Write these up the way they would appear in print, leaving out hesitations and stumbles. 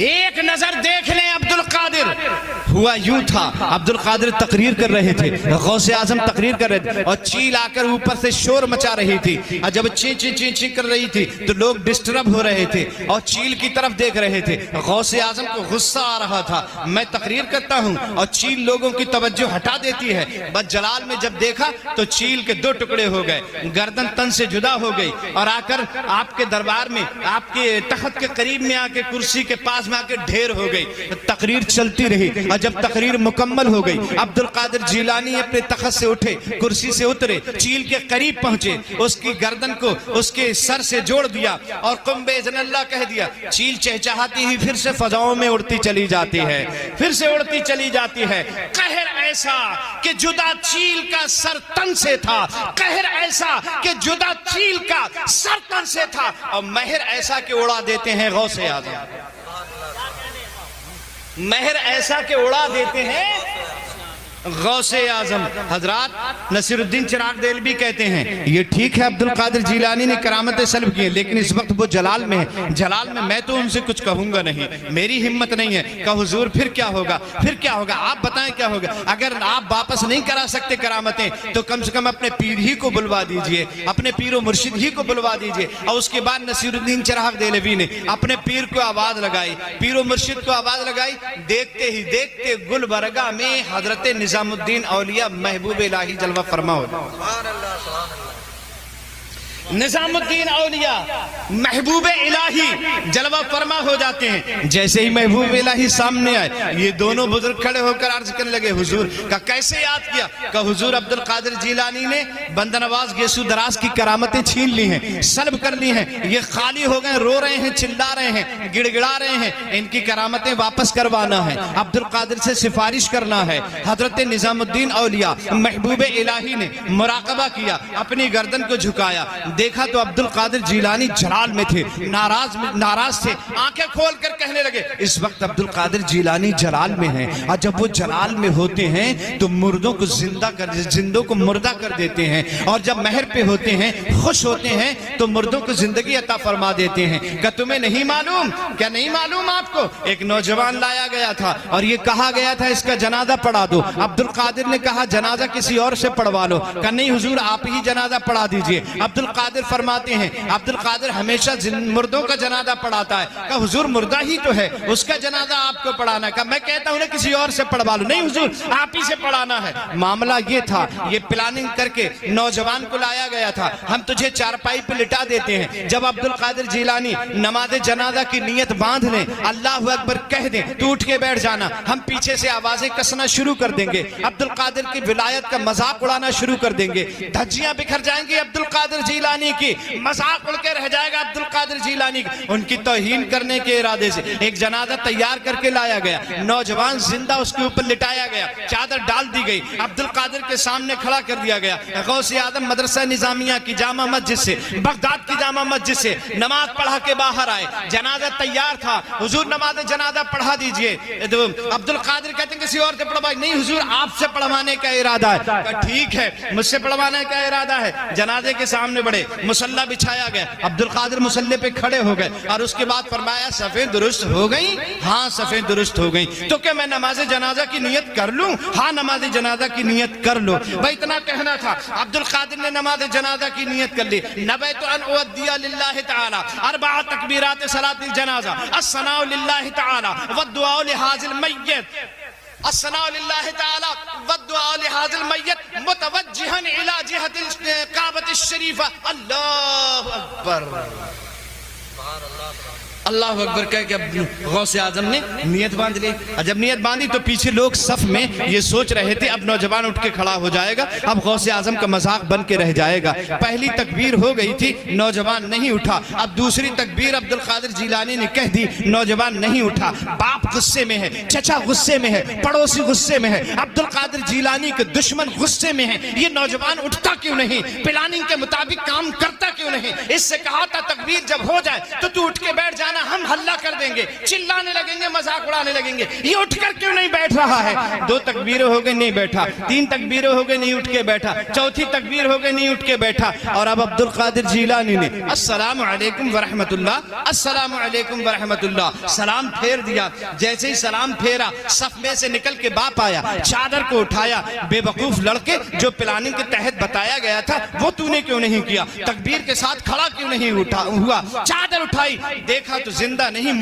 ایک نظر دیکھ لیں عبد القادر ہوا یوں تھا، عبد القادر تقریر کر رہے تھے، غوث اعظم تقریر کر رہے تھے اور چیل آ کر اوپر سے شور مچا رہی تھی، اور جب چین چین چین چین کر رہی تھی تو لوگ ڈسٹرب ہو رہے تھے اور چیل کی طرف دیکھ رہے تھے۔ غوث اعظم کو غصہ آ رہا تھا، میں تقریر کرتا ہوں اور چیل لوگوں کی توجہ ہٹا دیتی ہے۔ بس جلال میں جب دیکھا تو چیل کے 2 ٹکڑے ہو گئے، گردن تن سے جدا ہو گئی اور آ کر آپ کے دربار میں، آپ کے تخت کے قریب میں آ کے، کرسی کے پاس میں آ کے ڈھیر ہو گئی۔ تقریر چلتی رہی اور جب تقریر مکمل ہو گئی، عبد القادر جیلانی اپنے تخت سے اٹھے، کرسی سے اترے، چیل کے قریب پہنچے، اس کی گردن کو اس کے سر سے جوڑ دیا اور قم باذن اللہ کہہ دیا۔ چیل چہچہاتی ہی پھر سے فضاؤں میں اڑتی چلی جاتی ہے، پھر سے اڑتی چلی جاتی ہے۔ قہر ایسا کہ جدا چیل کا سر تن سے تھا، قہر ایسا کہ جدا چیل کا سر تن سے تھا، اور مہر ایسا کہ اڑا دیتے ہیں غوث اعظم، مہر ایسا کہ اڑا دیتے ہیں غوث اعظم۔ حضرات نصیر الدین چراغ دہلوی کہتے ہیں یہ ٹھیک ہے عبد القادر جیلانی نے کرامتیں سلب کی، لیکن اس وقت وہ جلال میں ہے، جلال میں تو ان سے کچھ کہوں گا نہیں، میری ہمت نہیں ہے کہ حضور پھر کیا ہوگا، پھر کیا ہوگا، آپ بتائیں کیا ہوگا۔ اگر آپ واپس نہیں کرا سکتے کرامتیں تو کم سے کم اپنے پیر ہی کو بلوا دیجئے، اپنے پیر و مرشد ہی کو بلوا دیجئے۔ اور اس کے بعد نصیر الدین چراغ دہلوی نے اپنے پیر کو آواز لگائی، پیر و مرشد کو آواز لگائی۔ دیکھتے ہی دیکھتے گلبرگہ میں حضرت نظام الدین اولیاء محبوب الہی جلوہ فرما ہو جائے۔ نظام الدین اولیاء محبوب الہی جلوہ فرما ہو جاتے ہیں۔ جیسے ہی محبوب الہی سامنے آئے، یہ دونوں بزرگ کھڑے ہو کر عرض کرنے لگے حضور کا کیسے یاد کیا؟ کہ حضور عبد القادر جیلانی نے بندہ نواز گیسو دراز کی کرامتیں چھین لی ہیں، سلب کر لی ہیں، یہ خالی ہو گئے، رو رہے ہیں، چلا رہے ہیں، گڑ گڑا رہے ہیں، ان کی کرامتیں واپس کروانا ہے، عبد القادر سے سفارش کرنا ہے۔ حضرت نظام الدین اولیاء محبوب الہی نے مراقبہ کیا، اپنی گردن کو جھکایا، دیکھا تو عبد القادر جیلانی جلال میں تھے، ناراض تھے، آنکھیں کھول کر کہنے لگے اس وقت عبد القادر جیلانی جلال میں ہیں، اور جب وہ جلال میں ہوتے ہیں تو مردوں کو زندوں کو مردہ کر دیتے ہیں، اور جب مہر پہ ہوتے ہیں، خوش ہوتے ہیں تو مردوں کو زندگی عطا فرما دیتے ہیں۔ کہ تمہیں نہیں معلوم؟ کیا نہیں معلوم آپ کو؟ ایک نوجوان لایا گیا تھا اور یہ کہا گیا تھا اس کا جنازہ پڑھا دو۔ عبد القادر نے کہا جنازہ کسی اور سے پڑھوا لو۔ کہ نہیں حضور آپ ہی جنازہ پڑھا دیجئے۔ عبد القادر فرماتے ہیں عبد القادر ہمیشہ مردوں کا جنازہ پڑھاتا ہے۔ کہ حضور مردہ ہی تو ہے، اس کا جنازہ آپ کو پڑھانا ہے۔ کہ میں کہتا ہوں نا کسی اور سے پڑھوا لو۔ نہیں حضور آپ ہی سے پڑھانا ہے۔ معاملہ یہ تھا، یہ پلاننگ کر کے نوجوان کو لایا گیا تھا، ہم تجھے چارپائی پہ لٹا دیتے ہیں، جب عبد القادر جیلانی نماز جنازہ کی نیت باندھ لیں، اللہ اکبر کہہ دیں تو اٹھ کے بیٹھ جانا، ہم پیچھے سے آوازیں کسنا شروع کر دیں گے، عبد القادر کی ولایت کا مذاق اڑانا شروع کر دیں گے، دھجیاں بکھر جائیں گی عبد القادر جیلانی کی، مذاق اڑ کے رہ جائے گا عبد القادر جیلانی کی۔ ان کی توہین کرنے کے ارادے سے ایک جنازہ تیار کر کے لایا گیا، نوجوان زندہ اس کے اوپر لٹایا گیا، چادر ڈال دی گئی، عبد القادر کے سامنے کھڑا کر دیا گیا۔ غوث اعظم مدرسہ نظامیہ کی جامع مسجد سے، بغداد کی جامع مسجد سے نماز پڑھا کے باہر آئے، جنازہ تیار تھا، حضور نماز جنازہ پڑھا دیجئے۔ عبد القادر کہتے ہیں کسی اور سے پڑھوائی، نہیں حضور آپ سے پڑھوانے کا ارادہ ہے۔ ٹھیک ہے مجھ سے پڑھوانے کا ارادہ ہے۔ جنازے کے سامنے بڑھے، مصلی بچھایا گیا، عبد القادر مصلی پہ کھڑے ہو گئے اور اس کے بعد فرمایا صفیں درست ہو گئیں؟ ہاں صفیں درست ہو گئیں۔ تو کیا میں نماز جنازہ کی نیت کر لوں؟ ہاں نماز جنازہ کی نیت کر لو۔ بھائی اتنا کہنا تھا، عبد القادر نے نماز جنازہ کی نیت کر لی۔ نبیت ان اؤدی للہ تعالی 4 تکبیرات صلاۃ الجنازہ، الثناء للہ تعالی والدعاء لہذا المیت، الثناء للہ تعالی والدعاء لہذا المیت متوجہا الی جہت الکعبۃ الشریفہ۔ اللہ اکبر، اللہ اکبر کہہ کے غوث اعظم نے نیت باندھ لی۔ جب نیت باندھی تو پیچھے لوگ صف میں یہ سوچ رہے تھے اب نوجوان اٹھ کے کھڑا ہو جائے گا، اب غوث اعظم کا مذاق بن کے رہ جائے گا۔ پہلی تکبیر ہو گئی تھی، نوجوان نہیں اٹھا، اب دوسری تکبیر عبد القادر جیلانی نے کہہ دی، نوجوان نہیں اٹھا۔ باپ غصے میں ہے، چچا غصے میں ہے، پڑوسی غصے میں ہے، عبد القادر جیلانی کے دشمن غصے میں ہے، یہ نوجوان اٹھتا کیوں نہیں؟ پلاننگ کے مطابق کام کرتا کیوں نہیں؟ اس سے کہا تھا تکبیر جب ہو جائے تو تو اٹھ کے بیٹھ جانا, ہم ہلہ کر دیں گے, چلانے لگیں گے, مذاق اڑانے لگیں گے, یہ اٹھ کر کیوں نہیں بیٹھ رہا ہے؟ 2 تکبیریں ہو گئے نہیں بیٹھا, 3 تکبیریں ہو گئے نہیں اٹھ کے بیٹھا, 4تھی تکبیر ہو گئے نہیں اٹھ کے بیٹھا. اور اب عبد القادر جیلانی نے السلام علیکم ورحمت اللہ, السلام علیکم ورحمت اللہ سلام پھیر دیا. جیسے ہی سلام پھیرا, صف میں سے نکل کے باپ آیا, چادر کو اٹھایا, بے وقوف لڑکے جو پلاننگ کے تحت بتایا گیا تھا وہ تو نے کیوں نہیں کیا؟ تکبیر کے ساتھ کھڑا کیوں نہیں ہوا؟ چادر اٹھائی, دیکھا تو زندہ نہیں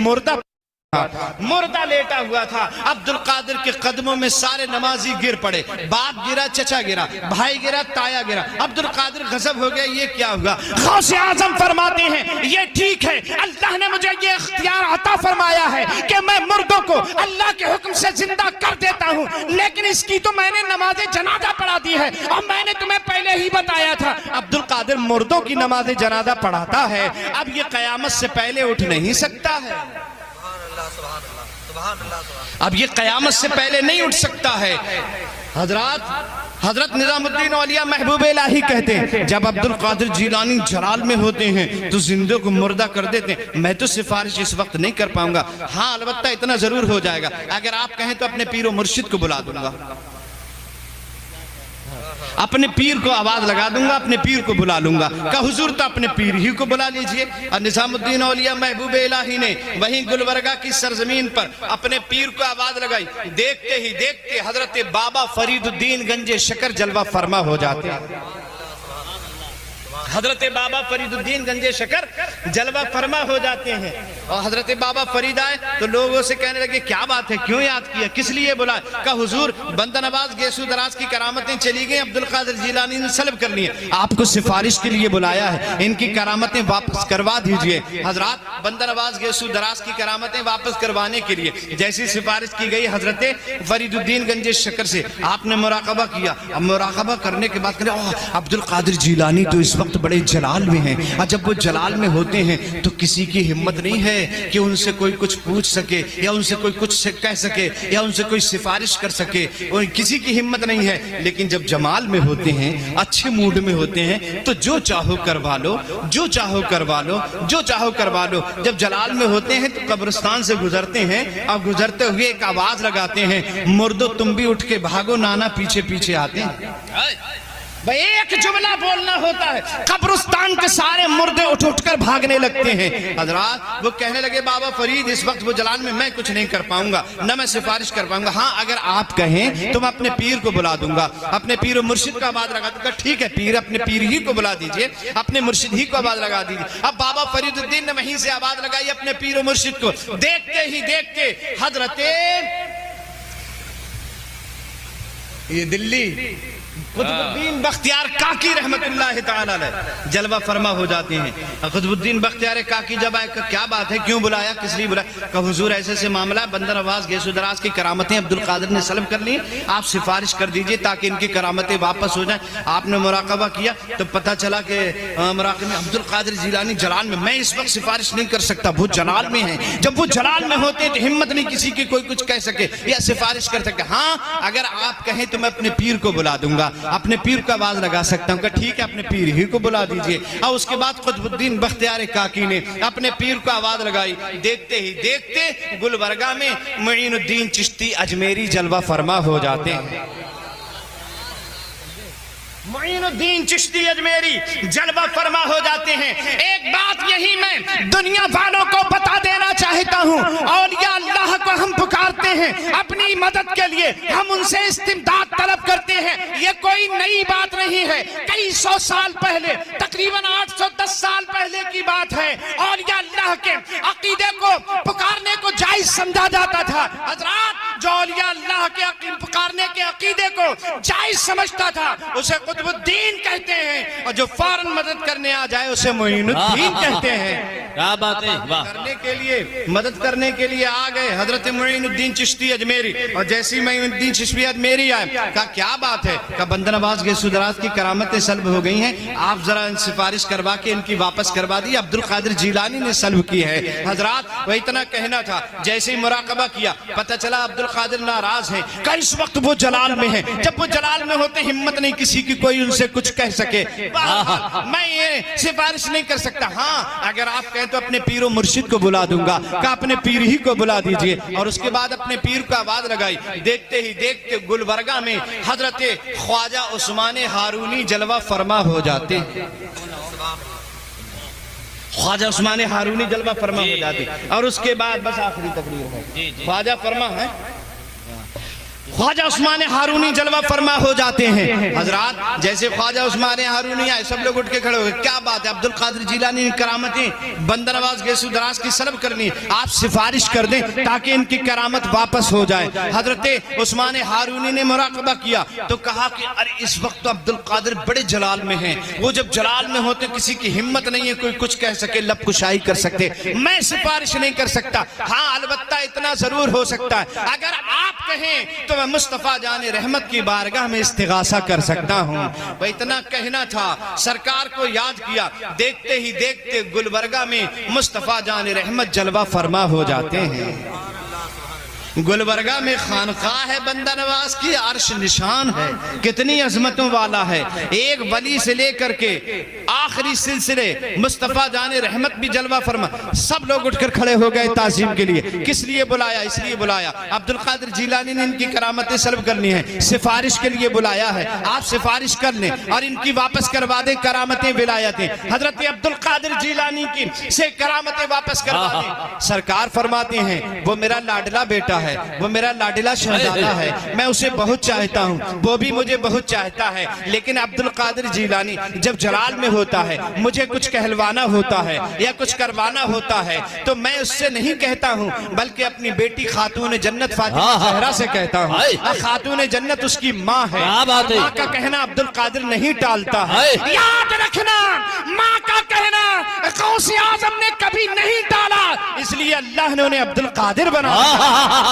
مردہ لیٹا ہوا تھا. عبد القادر کے قدموں میں سارے نمازی گر پڑے, باپ گرا, چچا گرا, بھائی گرا, تایا گرا. عبد القادر غضب ہو گیا, یہ کیا ہوا؟ غوث اعظم فرماتے ہیں یہ ٹھیک ہے, اللہ نے مجھے یہ اختیار عطا فرمایا ہے کہ میں مردوں کو اللہ کے حکم سے زندہ کر دیتا ہوں, لیکن اس کی تو میں نے نماز جنازہ پڑھا دی ہے, اور میں نے تمہیں پہلے ہی بتایا تھا. عبد القادر مردوں کی نماز جنازہ پڑھاتا ہے, اب یہ قیامت سے پہلے اٹھ نہیں سکتا ہے, اب یہ قیامت سے پہلے نہیں اٹھ سکتا ہے. حضرت نظام الدین اولیاء محبوب الہی کہتے ہیں جب عبد القادر جیلانی جلال میں ہوتے ہیں تو زندوں کو مردہ کر دیتے ہیں. میں تو سفارش اس وقت نہیں کر پاؤں گا, ہاں البتہ اتنا ضرور ہو جائے گا, اگر آپ کہیں تو اپنے پیر و مرشد کو بلا دوں گا, اپنے پیر کو آواز لگا دوں گا, اپنے پیر کو بلا لوں گا. کہ حضور تو اپنے پیر ہی کو بلا لیجئے. اور نظام الدین اولیاء محبوب الہی نے وہیں گلبرگہ کی سرزمین پر اپنے پیر کو آواز لگائی, دیکھتے ہی دیکھتے حضرت بابا فرید الدین گنج شکر جلوہ فرما ہو جاتے ہیں. حضرت بابا فرید الدین گنج شکر جلوہ فرما ہو جاتے ہیں. اور حضرت بابا فرید آئے تو لوگوں سے کہنے لگے کیا بات ہے, کیوں یاد کیا, کس لیے بلائے؟ کہ حضور بندہ نواز گیسو دراز کی کرامتیں چلی گئیں, عبد القادر جیلانی نے سلب کر لی ہیں, آپ کو سفارش کے لیے بلایا ہے, ان کی کرامتیں واپس کروا دیجئے. حضرات بندہ نواز گیسو دراز کی کرامتیں واپس کروانے کے لیے جیسی سفارش کی گئی حضرت فرید الدین گنج شکر سے, آپ نے مراقبہ کیا. اب مراقبہ کرنے کے بعد عبد القادر جیلانی تو اس وقت بڑے جلال میں ہیں, اور جب وہ جلال میں ہوتے ہیں تو کسی کی ہمت نہیں ہے کہ ان سے کوئی کچھ پوچھ سکے, یا ان سے کوئی کچھ کہہ سکے, یا ان سے کوئی سفارش کر سکے, کسی کی ہمت نہیں ہے. لیکن جب جمال میں ہوتے ہیں, اچھے موڈ میں ہوتے ہیں, تو جو چاہو کروا لو, جو چاہو کروا لو, جو چاہو کروا لو. جب جلال میں ہوتے ہیں تو قبرستان سے گزرتے ہیں, اور گزرتے ہوئے ایک آواز لگاتے ہیں, مردو تم بھی اٹھ کے بھاگو, نانا پیچھے پیچھے آتے ہیں. بھئی ایک جملہ بولنا ہوتا ہے, قبرستان کے سارے مردے اٹھ اٹھ کر بھاگنے لگتے ہیں. حضرات وہ کہنے لگے بابا فرید اس وقت وہ جلال میں کچھ نہیں کر پاؤں گا, نہ میں سفارش کر پاؤں گا, ہاں اگر آپ کہیں تو میں اپنے پیر کو بلا دوں گا, اپنے پیر و مرشد کا آواز لگا دوں گا. ٹھیک ہے پیر, اپنے پیر ہی کو بلا دیجئے, اپنے مرشد ہی کو آواز لگا دیجئے. اب بابا فرید الدین نے وہیں سے آواز لگائی اپنے پیر و مرشد کو. دیکھتے ہی دیکھتے حضرت یہ دلی قطب الدین بختیار کاکی رحمت اللہ تعالی علیہ جلوہ فرما ہو جاتے ہیں. قطب الدین بختیار کاکی جب آئے کہ کیا بات ہے, کیوں بلایا, کس لیے بلایا؟ کہ حضور ایسے سے معاملہ, بندہ نواز گیسو دراز کی کرامتیں عبد القادر نے سلب کر لی, آپ سفارش کر دیجئے تاکہ ان کی کرامتیں واپس ہو جائیں. آپ نے مراقبہ کیا تو پتہ چلا کہ مراقبہ میں عبد القادر جیلانی جلال میں اس وقت سفارش نہیں کر سکتا, وہ جلال میں ہیں. جب وہ جلال میں ہوتے ہیں تو ہمت نہیں کسی کی کوئی کچھ کہہ سکے یا سفارش کر سکے. ہاں اگر آپ کہیں تو میں اپنے پیر کو بلا دوں گا, اپنے پیر کو آواز لگا سکتا ہوں. کہ ٹھیک ہے اپنے پیر ہی کو بلا دیجئے. اور اس کے بعد قطب الدین بختیار کاکی نے اپنے پیر کو آواز لگائی. دیکھتے ہی دیکھتے گلبرگہ میں معین الدین چشتی اجمیری جلوہ فرما ہو جاتے ہیں. معین الدین چشتی اجمیری جلوہ فرما ہو جاتے ہیں. ایک بات یہی میں دنیا والوں کو بتا دینا چاہتا ہوں, اولیاء اللہ کو ہم پکارتے ہیں اپنی مدد کے لیے, ہم ان سے استمداد طلب کرتے ہیں. یہ کوئی نئی بات نہیں ہے, کئی سو سال پہلے, تقریباً 810 سال پہلے کی بات ہے. اولیاء اللہ کے عقیدے کو پکارنے کو جائز سمجھا جاتا تھا. حضرات جو اولیاء اللہ کے پکارنے کے عقیدے کو جائز سمجھتا تھا اسے قطب الدین کہتے ہیں, اور جو فوراً مدد کرنے آ جائے اسے معین الدین کہتے ہیں. کیا بات ہے, مدد کرنے کے لیے آ گئے حضرت معین الدین چشتی اجمیری. اور جیسی معین الدین چشتی اجمیری آئے, کہا کیا بات ہے, کہا بندہ نواز گیسو دراز کی کرامتیں سلب ہو گئی ہیں, آپ ذرا سفارش کروا کے ان کی واپس کروا دی. عبد القادر جیلانی نے سلب کی ہے. حضرات وہ اتنا کہنا تھا, جیسے ہی مراقبہ کیا پتہ چلا عبد القادر ناراض ہیں, کہ اس وقت وہ جلال میں ہیں, جب وہ جلال میں ہوتے ہمت نہیں کسی کی کوئی ان سے کچھ کہہ سکے. میں یہ سفارش نہیں کر سکتا. ہاں اگر آپ کہیں تو اپنے پیر و مرشد کو بلا دوں گا کہ اپنے پیر ہی کو بلا دیجئے. اور اس کے بعد اپنے پیر کو آواز لگائی. دیکھتے ہی دیکھتے گلبرگہ میں حضرت خواجہ عثمان ہارونی جلوہ فرما ہو جاتے. خواجہ عثمان ہارونی جلوہ فرما ہو جاتے. اور اس کے بعد بس آخری تقریر ہے. خواجہ فرما ہے خواجہ عثمان ہارونی جلوہ فرما ہو جاتے ہیں. حضرات جیسے خواجہ عثمان ہارونی آئے سب لوگ اٹھ کے کھڑے ہو گئے. کیا بات ہے, عبدالقادر جیلانی نے کرامتیں بندہ نواز گیسو دراز کی سلب کرنی, آپ سفارش کر دیں تاکہ ان کی کرامت واپس ہو جائے. حضرت عثمان ہارونی نے مراقبہ کیا تو کہا کہ ارے اس وقت تو عبدالقادر بڑے جلال میں ہیں, وہ جب جلال میں ہوتے کسی کی ہمت نہیں ہے کوئی کچھ کہہ سکے, لب کشائی کر سکتے. میں سفارش نہیں کر سکتا. ہاں البتہ اتنا ضرور ہو سکتا ہے, اگر آپ کہیں تو میں مصطفیٰ جان رحمت کی بارگاہ میں استغاثہ کر سکتا ہوں. وہ اتنا کہنا تھا, سرکار کو یاد کیا. دیکھتے ہی دیکھتے گلبرگہ میں مصطفیٰ جان رحمت جلوہ فرما ہو جاتے ہیں. گلبرگہ میں خانقاہ ہے بندہ نواز کی, عرش نشان ہے, کتنی عظمتوں والا ہے. ایک ولی سے لے کر کے آخری سلسلے مصطفیٰ جان رحمت بھی جلوہ فرما. سب لوگ اٹھ کر کھڑے ہو گئے تعظیم کے لیے. کس لیے بلایا؟ اس لیے بلایا عبدالقادر جیلانی نے ان کی کرامتیں سلب کرنی ہے, سفارش کے لیے بلایا ہے. آپ سفارش کر لیں اور ان کی واپس کروا دیں کرامتیں ولایتیں. حضرت عبدالقادر جیلانی کی سے کرامتیں واپس کروا دیں. سرکار فرماتے ہیں وہ میرا لاڈلا بیٹا ہے, وہ میرا لاڈلا شہزادہ ہے, میں اسے بہت چاہتا ہوں, وہ بھی مجھے بہت چاہتا ہے. لیکن عبدالقادر جیلانی جب جلال میں ہوتا ہے, مجھے کچھ کہلوانا ہوتا ہے یا کچھ کروانا ہوتا ہے تو میں اس سے نہیں کہتا ہوں بلکہ اپنی بیٹی خاتون جنت فاطمہ زہرا سے کہتا ہوں. خاتون جنت اس کی ماں ہے, ماں کا کہنا عبدالقادر نہیں ٹالتا ہے. یاد رکھنا, ماں کا کہنا غوث اعظم نے کبھی نہیں ٹالا, اس لیے اللہ نے انہیں عبدالقادر بنایا.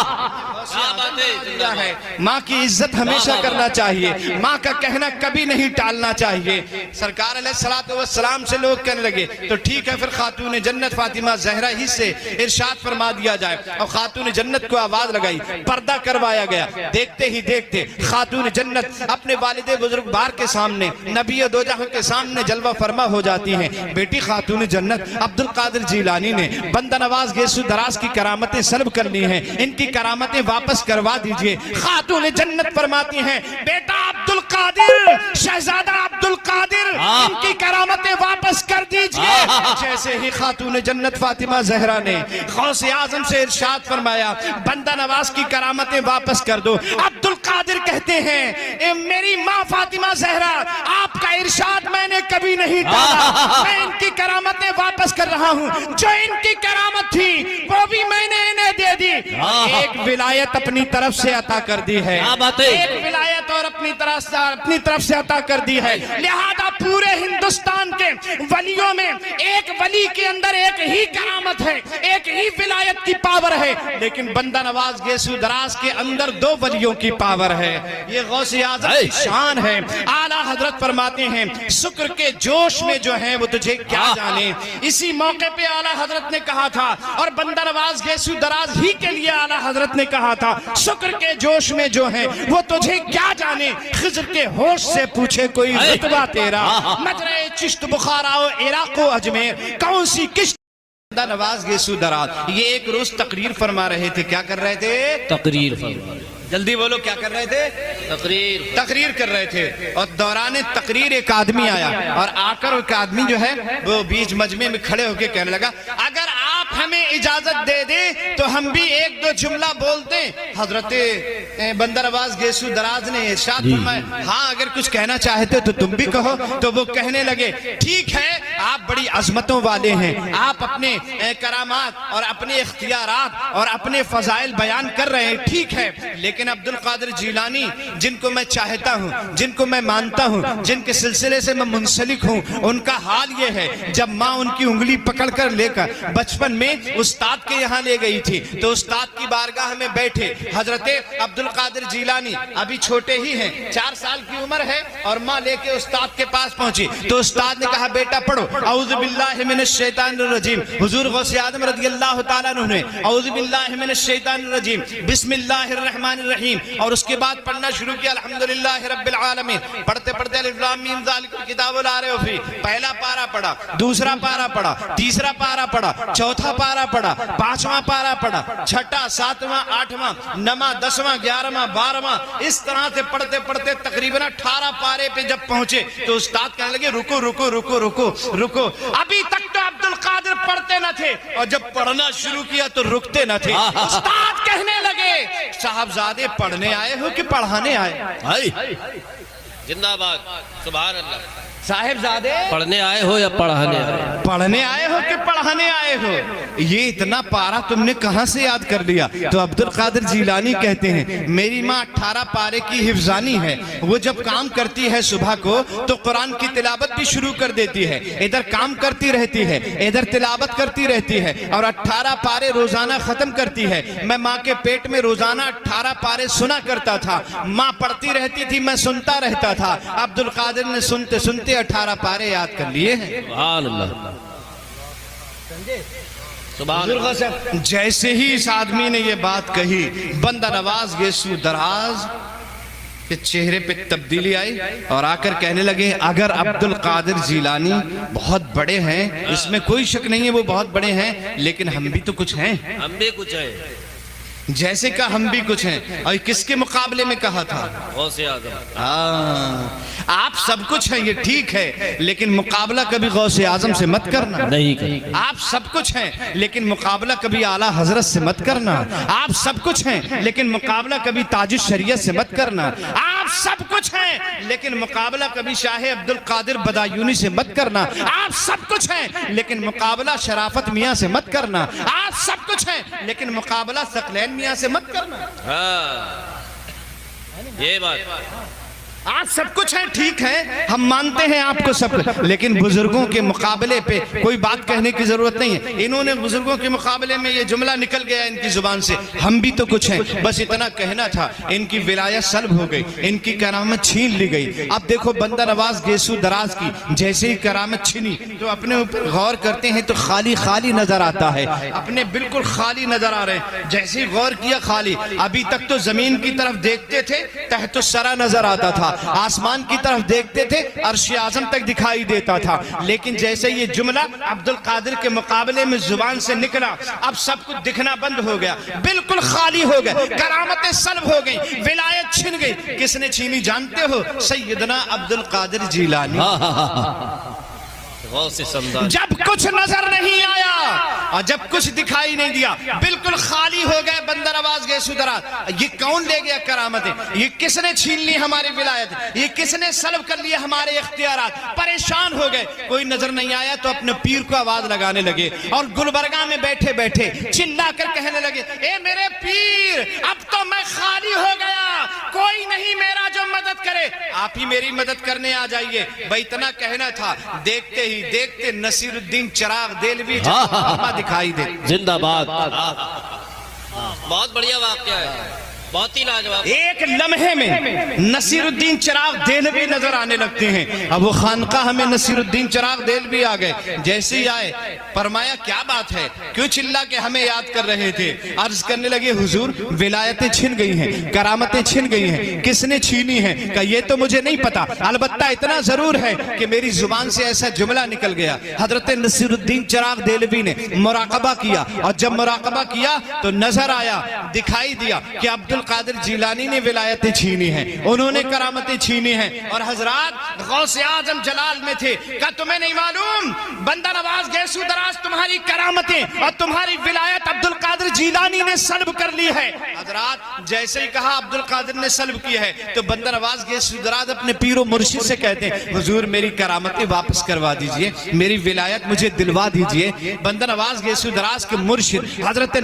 ماں کی عزت ہمیشہ کرنا چاہیے, ماں کا کہنا کبھی نہیں ٹالنا چاہیے. سرکار علیہ السلام سے لوگ کہنے لگے تو ٹھیک ہے پھر خاتون جنت فاطمہ زہرا ہی سے ارشاد فرما دیا جائے. اور خاتون جنت کو آواز لگائی, پردہ کروایا گیا. دیکھتے ہی دیکھتے خاتون جنت اپنے والد بزرگ بار کے سامنے, نبی دو جہاں کے سامنے جلوہ فرما ہو جاتی ہیں. بیٹی خاتون جنت عبدالقادر جیلانی نے بندہ نواز گیسو دراز کی کرامتیں سلب کرنی ہیں, ان کی کرامتیں واپس کروا دیجئے. خاتون جنت فرماتی ہیں بیٹا عبدالقادر, شہزادہ عبدالقادر, ان کی کرامتیں واپس کر دیجئے. جیسے ہی خاتون جنت فاطمہ زہرا نے غوث اعظم سے ارشاد فرمایا بندہ نواز کی کرامتیں واپس کر دو, عبدالقادر کہتے ہیں میری ماں فاطمہ زہرا, آپ کا ارشاد میں نے کبھی نہیں ٹالا, میں ان کی کرامتیں واپس کر رہا ہوں. جو ان کی کرامت تھی وہ بھی میں نے انہیں دے دی. ایک ولایت اپنی طرف سے عطا کر دی ہے, ایک ولایت اور اپنی طرف سے عطا کر دی ہے. لہذا پورے ہندوستان کے ولیوں میں ایک ولی کے اندر ایک ہی کرامت ہے, ایک ہی ولایت کی پاور ہے, لیکن بندہ نواز گیسو دراز کے اندر دو ولیوں کی پاور ہے. یہ غوث اعظم کی شان ہے. اعلیٰ حضرت فرماتے ہیں شکر کے جوش میں جو ہے وہ تجھے کیا جانے. اسی موقع پہ اعلیٰ حضرت نے کہا تھا, اور بندہ نواز گیسو دراز ہی کے لیے اعلیٰ حضرت نے کہا تھا شکر کے جوش میں جو ہے وہ تجھے کیا جانے. خضر کے ہوش سے پوچھے کوئی رتبہ تیرا, مجرے چشت بخارا و عراق و اجمیر, کون سی کشت. بندہ نواز گیسو دراز یہ ایک روز تقریر فرما رہے تھے. کیا کر رہے تھے؟ تقریر فرما. جلدی بولو, کیا کر رہے تھے؟ تقریر کر رہے تھے. اور دوران تقریر ایک آدمی آیا, اور آ کر ایک آدمی جو ہے وہ بیچ مجمع میں کھڑے ہو کے کہنے لگا اگر آپ ہمیں اجازت دے دیں تو ہم بھی ایک دو جملہ بولتے. حضرت بندہ نواز گیسو دراز نے ارشاد فرمایا ہاں اگر کچھ کہنا چاہتے تو تم بھی کہو. تو وہ کہنے لگے ٹھیک ہے, آپ بڑی عظمتوں والے ہیں, آپ اپنے کرامات اور اپنے اختیارات اور اپنے فضائل بیان کر رہے ہیں, ٹھیک ہے, لیکن عبدالقادر جیلانی جن کو میں چاہتا ہوں, جن کو میں مانتا ہوں, جن کے سلسلے سے میں منسلک ہوں, ان کا حال یہ ہے جب ماں ان کی انگلی پکڑ کر لے کر بچپن میں استاد کے یہاں لے گئی تھی, تو استاد کی بارگاہ میں بیٹھے حضرت عبد القادر جیلانی ابھی چھوٹے ہی ہیں، 4 سال کی عمر ہے، اور ماں لے کے استاد کے پاس پہنچی تو استاد نے کہا بیٹا پڑھو اعوذ باللہ من الشیطان الرجیم۔ حضور غوث اعظم رضی اللہ تعالیٰ عنہ نے اعوذ باللہ من الشیطان الرجیم بسم اللہ الرحمن الرحیم، اور اس کے بعد پڑھنا شروع کیا الحمدللہ رب العالمین۔ پڑھتے پڑھتے الف لام میم ذالک الکتاب لا ریب فیہ، پہلا پارہ پڑھا، دوسرا پارہ پڑھا، تیسرا پارہ پڑھا، چوتھا پارہ پڑھا، 5واں پارہ پڑھا، 6واں 7واں 8واں 9واں 10واں 11واں 12واں، اس طرح سے پڑھتے پڑھتے تقریباً 18 پارے پہ جب پہنچے تو استاد کہنے لگے رکو رکو رکو رکو رکو۔ ابھی تک تو عبد القادر پڑھتے نہ تھے، اور جب پڑھنا شروع کیا تو رکتے نہ تھے۔ استاد کہنے لگے صاحبزادے پڑھنے آئے ہو کہ پڑھانے آئے؟ زندہ باد، سبحان اللہ۔ صاحبزادے پڑھنے آئے ہو یا پڑھانے آئے ہو؟ پڑھنے آئے ہو کہ پڑھانے آئے ہو؟ یہ اتنا پارہ تم نے کہاں سے یاد کر لیا؟ تو عبد القادر جیلانی کہتے ہیں میری ماں 18 پارے کی حفظانی ہے، وہ جب کام کرتی ہے صبح کو تو قرآن کی تلاوت بھی شروع کر دیتی ہے، ادھر کام کرتی رہتی ہے ادھر تلاوت کرتی رہتی ہے، اور 18 پارے روزانہ ختم کرتی ہے۔ میں ماں کے پیٹ میں روزانہ 18 پارے سنا کرتا تھا، ماں پڑھتی رہتی تھی میں سنتا رہتا تھا۔ عبد القادر نے سنتے سنتے 18 پارے یاد کر لیے ہیں۔ سبحان اللہ، سبحان اللہ۔ جیسے ہی اس آدمی نے یہ بات کہی بندہ نواز گیسو دراز کے چہرے پہ تبدیلی آئی، اور آ کر کہنے لگے اگر عبد القادر جیلانی بہت بڑے ہیں، اس میں کوئی شک نہیں ہے وہ بہت بڑے ہیں، لیکن ہم بھی تو کچھ ہیں۔ ہم بھی کچھ ہیں، جیسے کہ ہم بھی کچھ ہیں۔ اور کس کے مقابلے میں کہا تھا؟ غوث اعظم۔ آپ سب کچھ ہیں یہ ٹھیک ہے، لیکن مقابلہ کبھی غوث اعظم سے مت کرنا۔ نہیں کریں۔ آپ سب کچھ ہیں لیکن مقابلہ کبھی اعلیٰ حضرت سے مت کرنا۔ آپ سب کچھ ہیں لیکن مقابلہ کبھی تاج الشریعت سے مت کرنا۔ آپ سب کچھ ہیں لیکن مقابلہ کبھی شاہ عبد القادر بدایونی سے مت کرنا۔ آپ سب کچھ ہیں لیکن مقابلہ شرافت میاں سے مت کرنا۔ آپ سب کچھ ہیں لیکن مقابلہ ثقلین میاں سے مت کرنا۔ یہ بات آپ سب کچھ ہیں ٹھیک ہے، ہم مانتے ہیں آپ کو سب کچھ، لیکن بزرگوں کے مقابلے پہ کوئی بات کہنے کی ضرورت نہیں ہے۔ انہوں نے بزرگوں کے مقابلے میں یہ جملہ نکل گیا ان کی زبان سے ہم بھی تو کچھ ہیں، بس اتنا کہنا تھا۔ ان کی ولایت سلب ہو گئی، ان کی کرامت چھین لی گئی۔ اب دیکھو بندہ نواز گیسو دراز کی جیسے ہی کرامت چھینی تو اپنے اوپر غور کرتے ہیں تو خالی خالی نظر آتا ہے، اپنے بالکل خالی نظر آ رہے ہیں۔ جیسے ہی غور کیا خالی، ابھی تک تو زمین کی طرف دیکھتے تھے تحت الثری نظر آتا تھا، آسمان کی طرف دیکھتے تھے عرش اعظم تک دکھائی دیتا تھا، لیکن جیسے یہ جملہ عبد القادر کے مقابلے میں زبان سے نکلا اب سب کچھ دکھنا بند ہو گیا، بالکل خالی ہو گئے، کرامتیں سلب ہو گئی، ولایت چھن گئی۔ کس نے چھینی جانتے ہو؟ سیدنا عبد القادر جیلانی۔ جب کچھ نظر نہیں آیا اور جب کچھ دکھائی نہیں دیا، بالکل خالی ہو گئے بندہ نواز گیسو دراز۔ یہ کون لے گیا کرامتیں؟ یہ کس نے چھین لی ہماری ولایت؟ یہ کس نے سلب کر لیا ہمارے اختیارات؟ پریشان ہو گئے، کوئی نظر نہیں آیا تو اپنے پیر کو آواز لگانے لگے، اور گلبرگہ میں بیٹھے بیٹھے چلا کر کہنے لگے اے میرے پیر اب تو میں خالی ہو گیا، کوئی نہیں میرا جو مدد کرے، آپ ہی میری مدد کرنے آ جائیے۔ بھائی اتنا کہنا تھا، دیکھتے ہی دیکھتے نصیر الدین چراغ دہلوی دکھائی دے۔ زندہ باد، بہت بڑھیا واقعہ ہے، بہت ہی لاجواب۔ ایک لمحے میں نصیر الدین چراغ دہلوی نظر آنے لگتے ہیں۔ اب وہ خانقاہ میں نصیر الدین چراغ دہلوی آ گئے، جیسے ہی آئے فرمایا کیا بات ہے، کیوں چلا کے ہمیں یاد کر رہے تھے؟ عرض کرنے لگے حضور ولایتیں چھن گئی ہیں، کرامتیں چھن گئی ہیں، کس نے چھینی ہیں؟ کہ یہ تو مجھے نہیں پتا، البتہ اتنا ضرور ہے کہ میری زبان سے ایسا جملہ نکل گیا۔ حضرت نصیر الدین چراغ دہلوی نے مراقبہ کیا، اور جب مراقبہ کیا تو نظر آیا، دکھائی دیا کہ عبد القادر جیلانی نے ولایتیں چھینی ہیں، انہوں نے کرامتیں چھینی ہیں۔ اور حضرات غوث اعظم جلال میں تھے، کہا تمہیں نہیں معلوم بندہ نواز گیسو دراز تمہاری کرامتیں اور تمہاری ولایت عبد القادر جیلانی نے سلب کر لی ہے۔ حضرات جیسے ہی کہا عبد القادر نے سلب کی ہے تو بندہ نواز گیسو دراز اپنے پیر و مرشد سے کہتے ہیں حضور میری کرامتیں واپس کروا دیجئے، میری ولایت مجھے دلوا دیجئے۔ بندہ نواز گیسو دراز کے مرشد حضرت